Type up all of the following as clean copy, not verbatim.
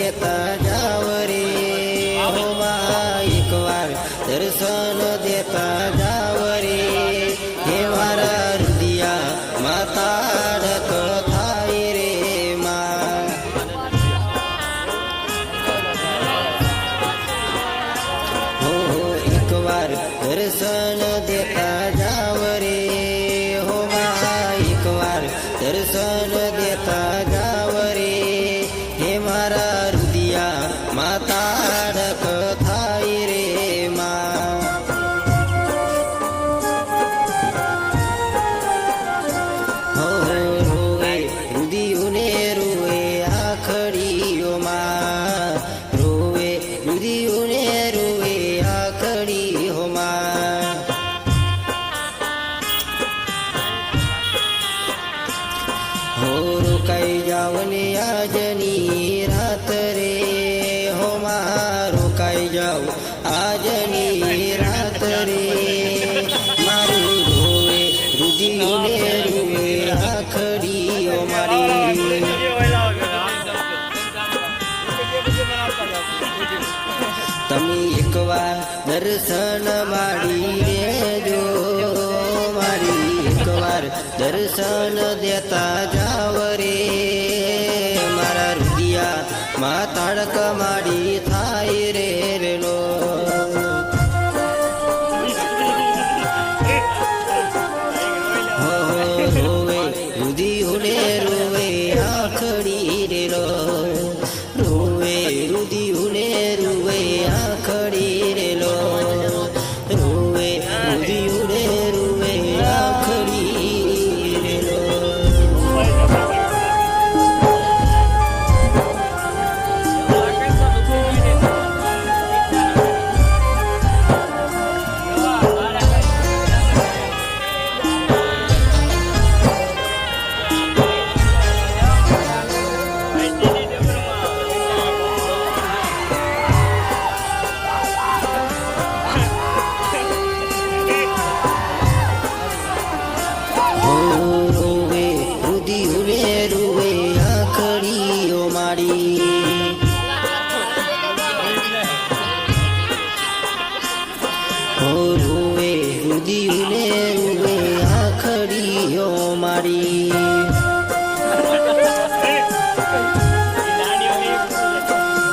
દેતા જાવ રે હો માં એકવાર દર્શન દેતા જાવ રે હે મારા રુદિયા માતાડક થાય રે માં હો એકવાર દર્શન દેતા જાવ રે હો માં એકવાર દર્શન દેતા જાવ રે હે મારા રુદિયા માતાડક થાય રે માં હો રોવે રુદિયુને રોવે આખડીઓ માં રોવે રુદિયુને રોવે આખડીઓ માં હો રોકાઈ જાવ ને આજની રાત રે હો માં રોકાઈ જાવ આજની રાત રે મારું રોવે રુદિયુને રોવે આખડીઓ મારી તમે એકવાર દર્શન માડી લેજો મારી એકવાર દર્શન દેતા જાવ રે મારા રુદિયા માતાડક માડી થાય રે રેલો હો રોવે રુદિયુને રોવે આખડી રેલો રોવે રુદિયુને રોવે આખડી રેલો રોવે રુદિયુને રોવે આખડી રેલો રોવે રુદિયુને રોવે આખડીઓ મારી હો રોવે રુદિયુને રોવે આખડીઓ મારી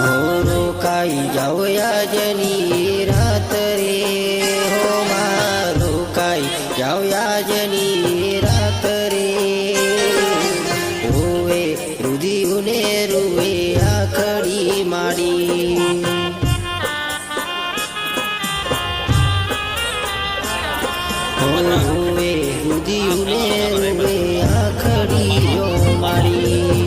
હો રોકાઈ જાવ આજની રાત રે હો માં રોકાઈ જાવ આજની રાત રે રોવે રુદિયુને રોવે આખડી માડી હો રોવે રુદિયુને રોવે આખડીઓ મારી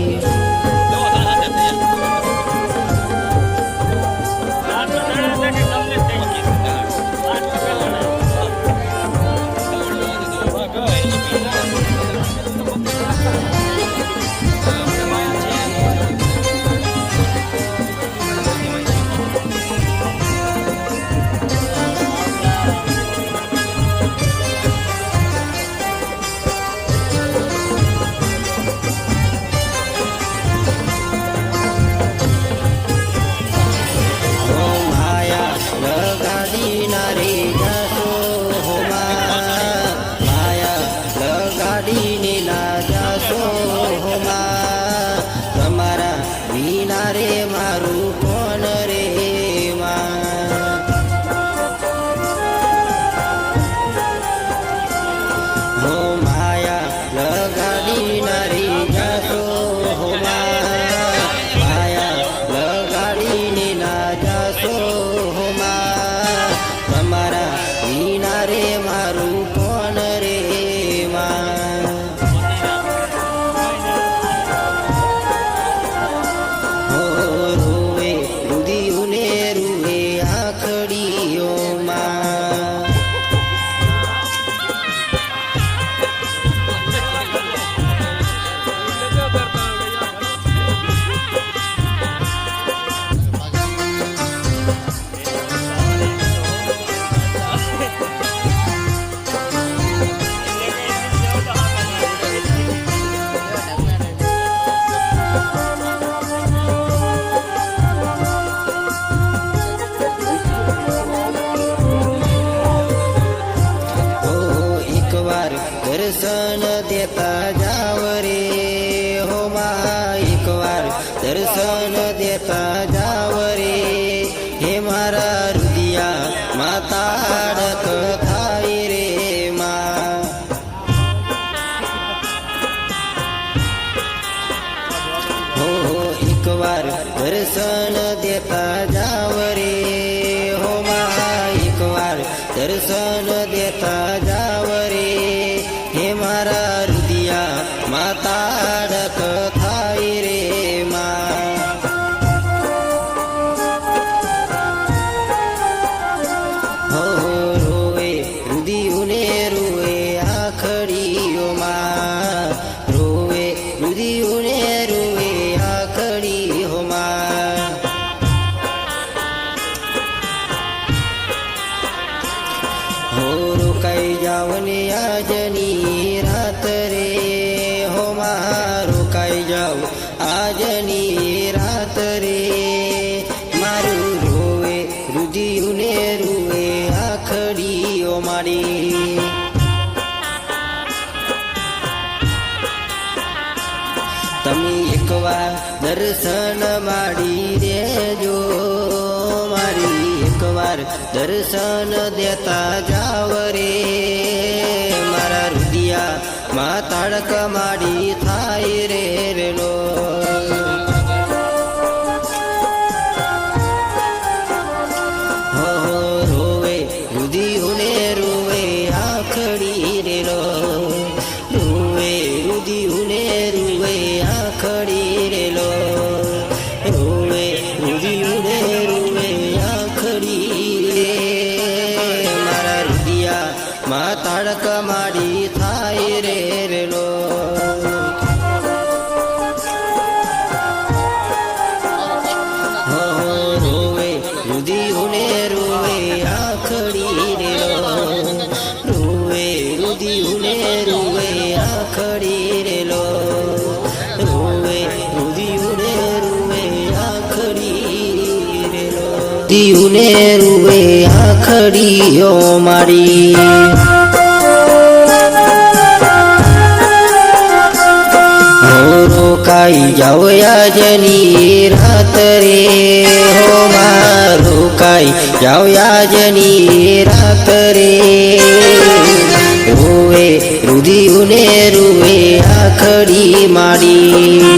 દેતા જાવ રે હો માં એકવાર દર્શન દેતા જાવ રે હે મારા રુદિયા માં તાડક થાય રે માં હો રોવે રુદિયુને રૂવે આખડીઓ માં રોવે રુદિયુને રૂવે આખડીઓ માં હો રોકાઈ જાવ ને આજની રાત રે હો માં રોકાઈ જાવ આજની રાત રે મારું રોવે રુદિયુને રૂવે આખડીઓ મારી તમે એકવાર દર્શન માડી દેજો મારી એકવાર દર્શન દેતા જાવ રે મારા રુદિયા માં તાડક માડી થાય રે રેલો હો રોવે રુદિયુને રૂવે આખડી રેલો રૂવે રુદિયુને રૂવે આખડી રેલો રૂવે રુદિયુને રૂવે આખડી રે મારા રુદિયા માં તાડક માડી થાય રે રેલો હો રોવે રુદિયુને રૂવે આખડી રેલો રૂવે રુદિયુને રૂવે આખડી રેલો રૂવે રુદિયુને રૂવે આખડી રેલો રુદિયુને રૂવે આખડીઓ મારી રોકાઈ જાવ આજની રાત રે હો માં રોકાઈ જાવ આજની રાત રે રૂવે રુદિયુને રૂવે આખડી માડી